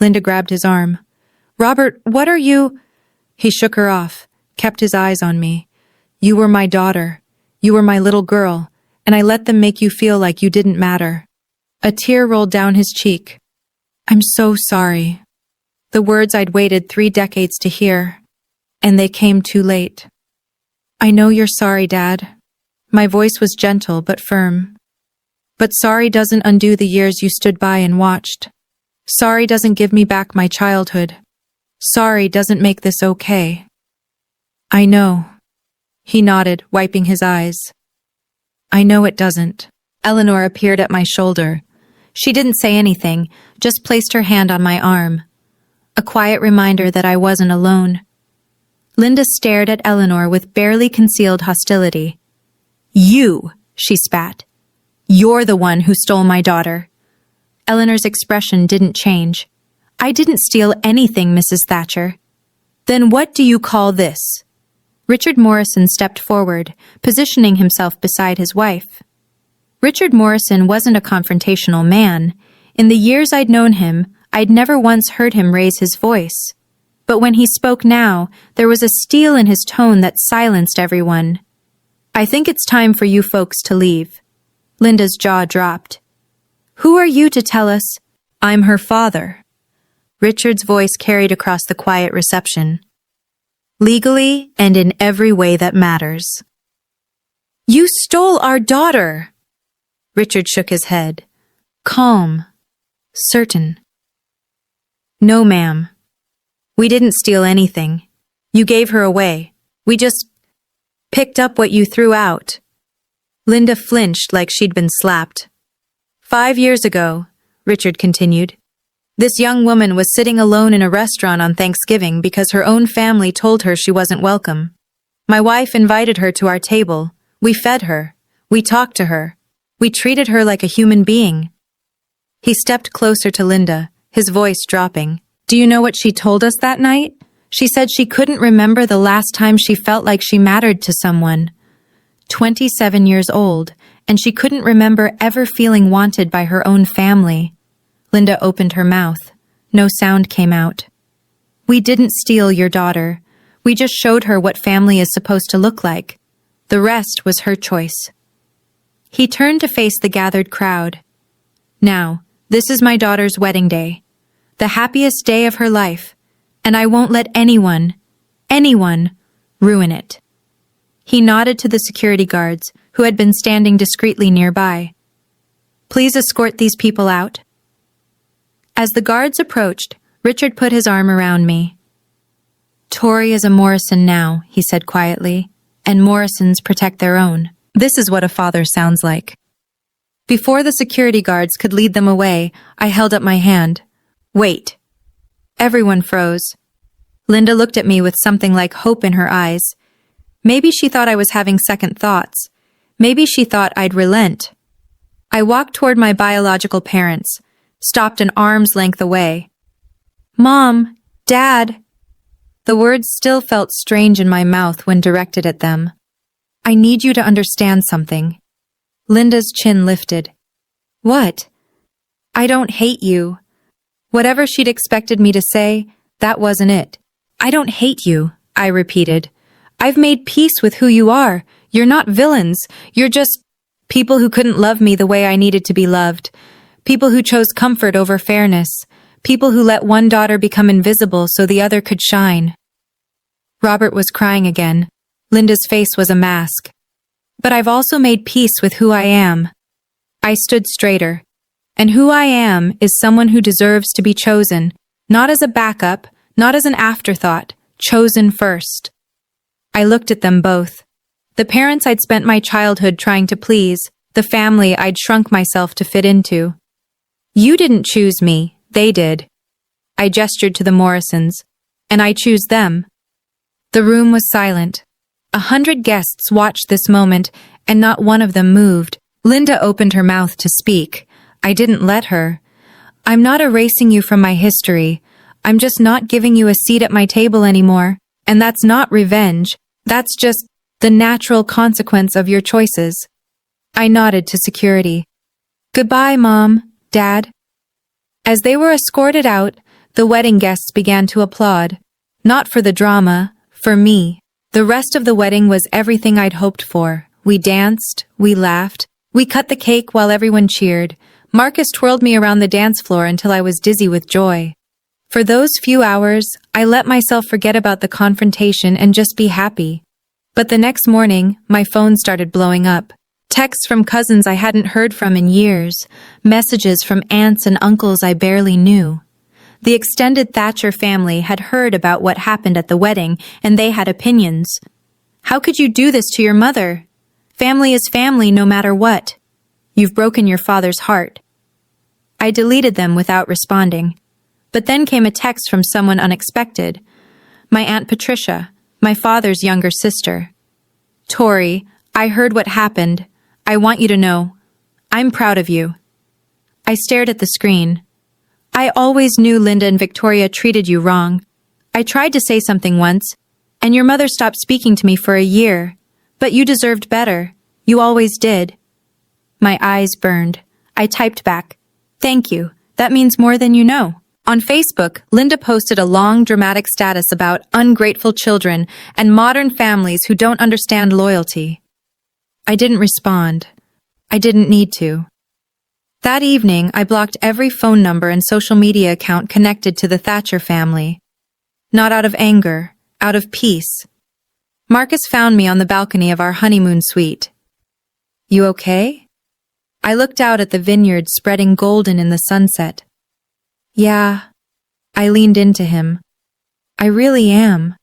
Linda grabbed his arm. Robert, what are you? He shook her off, kept his eyes on me. You were my daughter. You were my little girl, and I let them make you feel like you didn't matter. A tear rolled down his cheek. I'm so sorry. The words I'd waited 3 decades to hear, and they came too late. I know you're sorry, Dad. My voice was gentle but firm. But sorry doesn't undo the years you stood by and watched. Sorry doesn't give me back my childhood. Sorry doesn't make this okay. I know. He nodded, wiping his eyes. I know it doesn't. Eleanor appeared at my shoulder. She didn't say anything, just placed her hand on my arm. A quiet reminder that I wasn't alone. Linda stared at Eleanor with barely concealed hostility. You, she spat. You're the one who stole my daughter. Eleanor's expression didn't change. I didn't steal anything, Mrs. Thatcher. Then what do you call this? Richard Morrison stepped forward, positioning himself beside his wife. Richard Morrison wasn't a confrontational man. In the years I'd known him, I'd never once heard him raise his voice. But when he spoke now, there was a steel in his tone that silenced everyone. I think it's time for you folks to leave. Linda's jaw dropped. Who are you to tell us? I'm her father. Richard's voice carried across the quiet reception. Legally and in every way that matters. You stole our daughter! Richard shook his head. Calm. Certain. No, ma'am. We didn't steal anything. You gave her away. We just picked up what you threw out. Linda flinched like she'd been slapped. 5 years ago, Richard continued, this young woman was sitting alone in a restaurant on Thanksgiving because her own family told her she wasn't welcome. My wife invited her to our table. We fed her. We talked to her. We treated her like a human being. He stepped closer to Linda, his voice dropping. Do you know what she told us that night? She said she couldn't remember the last time she felt like she mattered to someone. 27 years old, and she couldn't remember ever feeling wanted by her own family. Linda opened her mouth. No sound came out. We didn't steal your daughter. We just showed her what family is supposed to look like. The rest was her choice. He turned to face the gathered crowd. Now, this is my daughter's wedding day, the happiest day of her life, and I won't let anyone ruin it. He nodded to the security guards, who had been standing discreetly nearby. Please escort these people out. As the guards approached, Richard put his arm around me. Tori is a Morrison now, he said quietly, and Morrisons protect their own. This is what a father sounds like. Before the security guards could lead them away, I held up my hand. Wait. Everyone froze. Linda looked at me with something like hope in her eyes. Maybe she thought I was having second thoughts. Maybe she thought I'd relent. I walked toward my biological parents, stopped an arm's length away. Mom, Dad. The words still felt strange in my mouth when directed at them. I need you to understand something. Linda's chin lifted. What? I don't hate you. Whatever she'd expected me to say, that wasn't it. I don't hate you, I repeated. I've made peace with who you are. You're not villains. You're just people who couldn't love me the way I needed to be loved. People who chose comfort over fairness. People who let one daughter become invisible so the other could shine. Robert was crying again. Linda's face was a mask. But I've also made peace with who I am. I stood straighter. And who I am is someone who deserves to be chosen, not as a backup, not as an afterthought, chosen first. I looked at them both. The parents I'd spent my childhood trying to please, the family I'd shrunk myself to fit into. You didn't choose me, they did. I gestured to the Morrisons, and I choose them. The room was silent. 100 guests watched this moment, and not one of them moved. Linda opened her mouth to speak. I didn't let her. I'm not erasing you from my history. I'm just not giving you a seat at my table anymore. And that's not revenge. That's just the natural consequence of your choices. I nodded to security. Goodbye, Mom, Dad. As they were escorted out, the wedding guests began to applaud. Not for the drama, for me. The rest of the wedding was everything I'd hoped for. We danced, we laughed, we cut the cake while everyone cheered. Marcus twirled me around the dance floor until I was dizzy with joy. For those few hours, I let myself forget about the confrontation and just be happy. But the next morning, my phone started blowing up. Texts from cousins I hadn't heard from in years. Messages from aunts and uncles I barely knew. The extended Thatcher family had heard about what happened at the wedding, and they had opinions. How could you do this to your mother? Family is family no matter what. You've broken your father's heart. I deleted them without responding. But then came a text from someone unexpected. My Aunt Patricia, my father's younger sister. Tori, I heard what happened. I want you to know. I'm proud of you. I stared at the screen. I always knew Linda and Victoria treated you wrong. I tried to say something once, and your mother stopped speaking to me for a year. But you deserved better. You always did. My eyes burned. I typed back, "Thank you. That means more than you know." On Facebook, Linda posted a long, dramatic status about ungrateful children and modern families who don't understand loyalty. I didn't respond. I didn't need to. That evening, I blocked every phone number and social media account connected to the Thatcher family. Not out of anger, out of peace. Marcus found me on the balcony of our honeymoon suite. You okay? I looked out at the vineyard spreading golden in the sunset. Yeah. I leaned into him. I really am.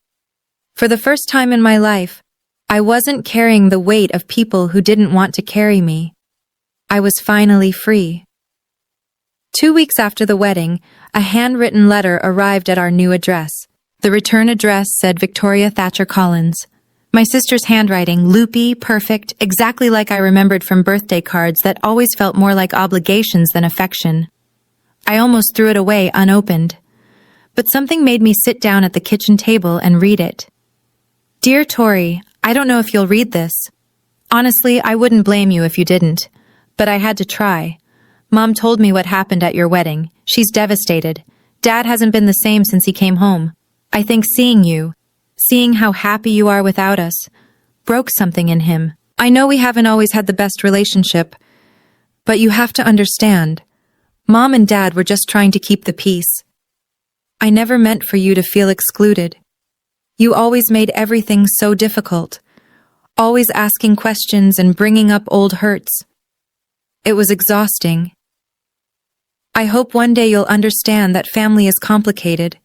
For the first time in my life, I wasn't carrying the weight of people who didn't want to carry me. I was finally free. 2 weeks after the wedding, a handwritten letter arrived at our new address. The return address said Victoria Thatcher Collins. My sister's handwriting, loopy, perfect, exactly like I remembered from birthday cards that always felt more like obligations than affection. I almost threw it away unopened. But something made me sit down at the kitchen table and read it. Dear Tori, I don't know if you'll read this. Honestly, I wouldn't blame you if you didn't. But I had to try. Mom told me what happened at your wedding. She's devastated. Dad hasn't been the same since he came home. I think seeing how happy you are without us, broke something in him. I know we haven't always had the best relationship, but you have to understand. Mom and Dad were just trying to keep the peace. I never meant for you to feel excluded. You always made everything so difficult, always asking questions and bringing up old hurts. It was exhausting. I hope one day you'll understand that family is complicated.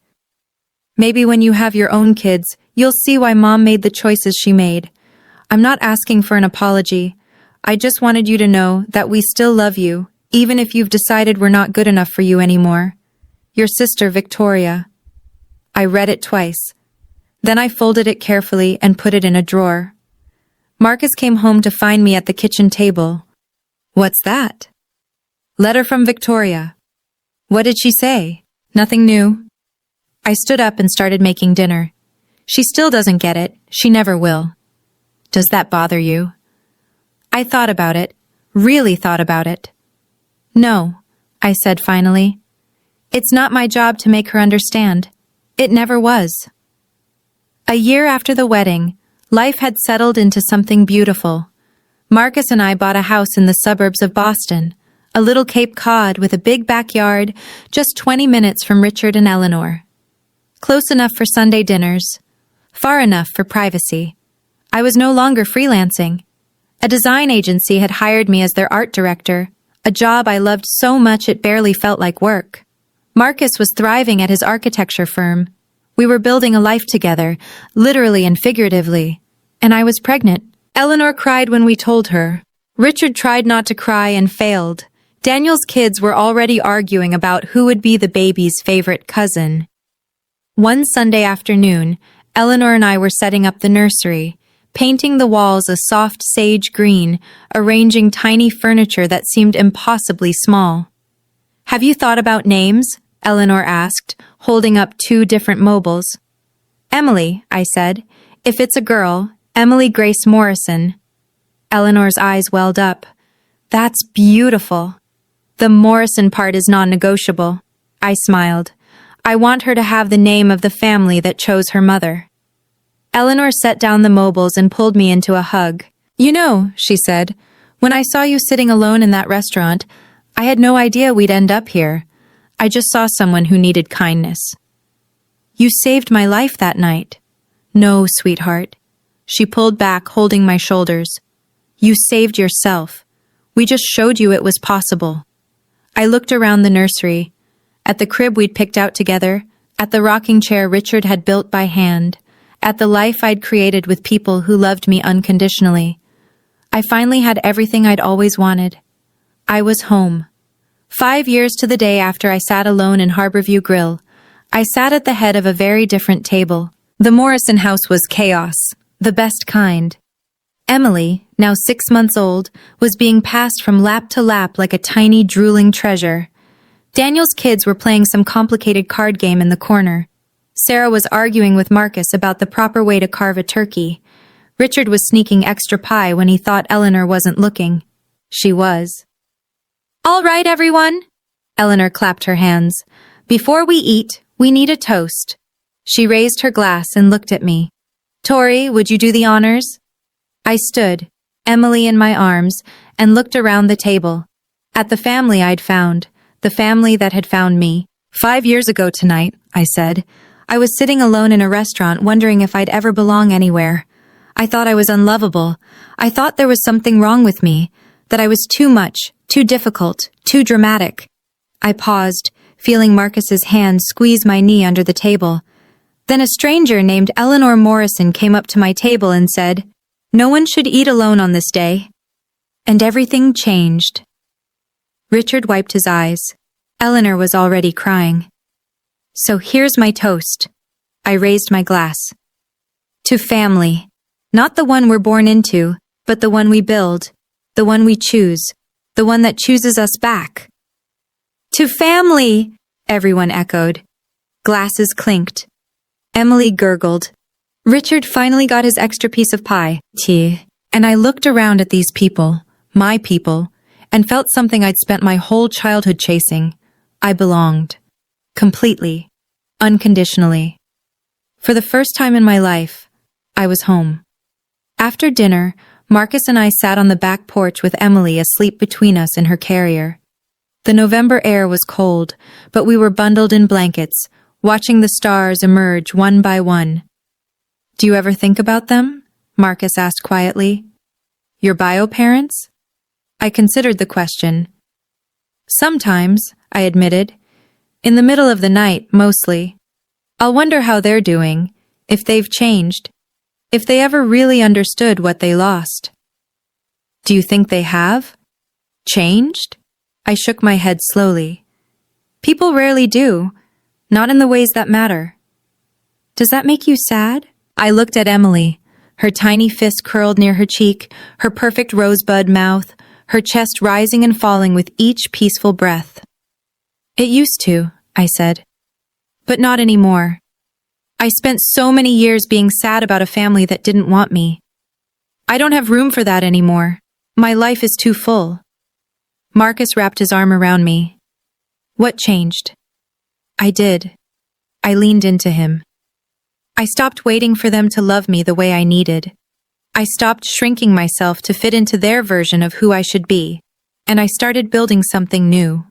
Maybe when you have your own kids, you'll see why Mom made the choices she made. I'm not asking for an apology. I just wanted you to know that we still love you, even if you've decided we're not good enough for you anymore. Your sister, Victoria. I read it twice. Then I folded it carefully and put it in a drawer. Marcus came home to find me at the kitchen table. What's that? Letter from Victoria. What did she say? Nothing new. I stood up and started making dinner. She still doesn't get it. She never will. Does that bother you? I thought about it. Really thought about it. No, I said finally. It's not my job to make her understand. It never was. A year after the wedding, life had settled into something beautiful. Marcus and I bought a house in the suburbs of Boston, a little Cape Cod with a big backyard, just 20 minutes from Richard and Eleanor. Close enough for Sunday dinners, far enough for privacy. I was no longer freelancing. A design agency had hired me as their art director, a job I loved so much it barely felt like work. Marcus was thriving at his architecture firm. We were building a life together, literally and figuratively. And I was pregnant. Eleanor cried when we told her. Richard tried not to cry and failed. Daniel's kids were already arguing about who would be the baby's favorite cousin. One Sunday afternoon, Eleanor and I were setting up the nursery, painting the walls a soft sage green, arranging tiny furniture that seemed impossibly small. Have you thought about names? Eleanor asked, holding up 2 different mobiles. Emily, I said. If it's a girl, Emily Grace Morrison. Eleanor's eyes welled up. That's beautiful. The Morrison part is non-negotiable. I smiled. I want her to have the name of the family that chose her mother. Eleanor set down the mobiles and pulled me into a hug. You know, she said, when I saw you sitting alone in that restaurant, I had no idea we'd end up here. I just saw someone who needed kindness. You saved my life that night. No, sweetheart. She pulled back, holding my shoulders. You saved yourself. We just showed you it was possible. I looked around the nursery, at the crib we'd picked out together, at the rocking chair Richard had built by hand, at the life I'd created with people who loved me unconditionally. I finally had everything I'd always wanted. I was home. 5 years to the day after I sat alone in Harborview Grill, I sat at the head of a very different table. The Morrison house was chaos, the best kind. Emily, now 6 months old, was being passed from lap to lap like a tiny, drooling treasure. Daniel's kids were playing some complicated card game in the corner. Sarah was arguing with Marcus about the proper way to carve a turkey. Richard was sneaking extra pie when he thought Eleanor wasn't looking. She was. All right, everyone. Eleanor clapped her hands. Before we eat, we need a toast. She raised her glass and looked at me. Tori, would you do the honors? I stood, Emily in my arms, and looked around the table. At the family I'd found, the family that had found me. 5 years ago tonight, I said. I was sitting alone in a restaurant wondering if I'd ever belong anywhere. I thought I was unlovable. I thought there was something wrong with me, that I was too much, too difficult, too dramatic. I paused, feeling Marcus's hand squeeze my knee under the table. Then a stranger named Eleanor Morrison came up to my table and said, "No one should eat alone on this day." And everything changed. Richard wiped his eyes. Eleanor was already crying. So here's my toast. I raised my glass. To family. Not the one we're born into, but the one we build, the one we choose, the one that chooses us back. To family, everyone echoed. Glasses clinked. Emily gurgled. Richard finally got his extra piece of pie, tea, and I looked around at these people, my people, and felt something I'd spent my whole childhood chasing. I belonged. Completely. Unconditionally. For the first time in my life, I was home. After dinner, Marcus and I sat on the back porch with Emily asleep between us in her carrier. The November air was cold, but we were bundled in blankets, watching the stars emerge one by one. "Do you ever think about them?" Marcus asked quietly. "Your bio parents?" I considered the question. "Sometimes," I admitted. "In the middle of the night, mostly. I'll wonder how they're doing, if they've changed, if they ever really understood what they lost." "Do you think they have? Changed?" I shook my head slowly. "People rarely do, not in the ways that matter." "Does that make you sad?" I looked at Emily, her tiny fist curled near her cheek, her perfect rosebud mouth, her chest rising and falling with each peaceful breath. "It used to," I said. "But not anymore. I spent so many years being sad about a family that didn't want me. I don't have room for that anymore. My life is too full." Marcus wrapped his arm around me. "What changed?" I did. I leaned into him. I stopped waiting for them to love me the way I needed. I stopped shrinking myself to fit into their version of who I should be, and I started building something new.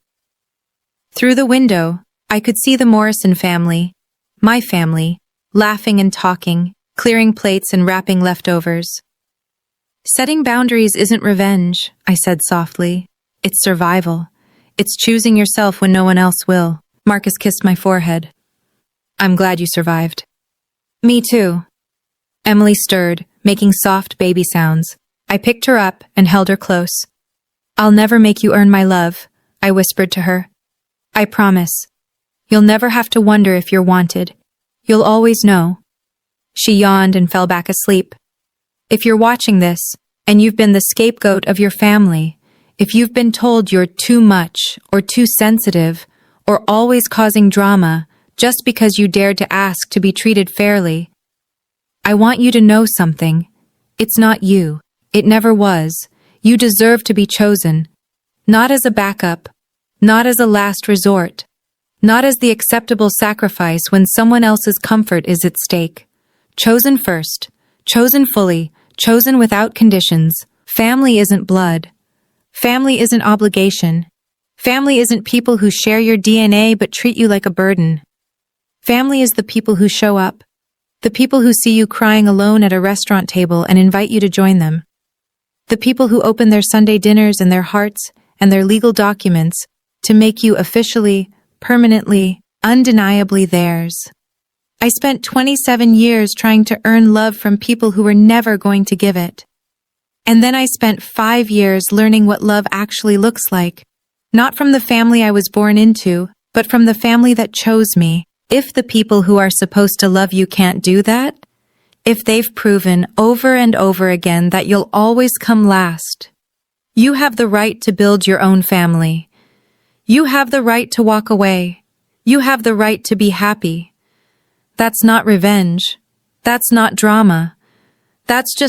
Through the window, I could see the Morrison family, my family, laughing and talking, clearing plates and wrapping leftovers. "Setting boundaries isn't revenge," I said softly. "It's survival. It's choosing yourself when no one else will." Marcus kissed my forehead. "I'm glad you survived." "Me too." Emily stirred, making soft baby sounds. I picked her up and held her close. "I'll never make you earn my love," I whispered to her. "I promise. You'll never have to wonder if you're wanted. You'll always know." She yawned and fell back asleep. If you're watching this, and you've been the scapegoat of your family, if you've been told you're too much or too sensitive or always causing drama just because you dared to ask to be treated fairly, I want you to know something. It's not you. It never was. You deserve to be chosen. Not as a backup. Not as a last resort. Not as the acceptable sacrifice when someone else's comfort is at stake. Chosen first. Chosen fully. Chosen without conditions. Family isn't blood. Family isn't obligation. Family isn't people who share your DNA but treat you like a burden. Family is the people who show up. The people who see you crying alone at a restaurant table and invite you to join them. The people who open their Sunday dinners and their hearts and their legal documents to make you officially, permanently, undeniably theirs. I spent 27 years trying to earn love from people who were never going to give it. And then I spent 5 years learning what love actually looks like. Not from the family I was born into, but from the family that chose me. If the people who are supposed to love you can't do that, if they've proven over and over again that you'll always come last, you have the right to build your own family. You have the right to walk away. You have the right to be happy. That's not revenge. That's not drama. That's just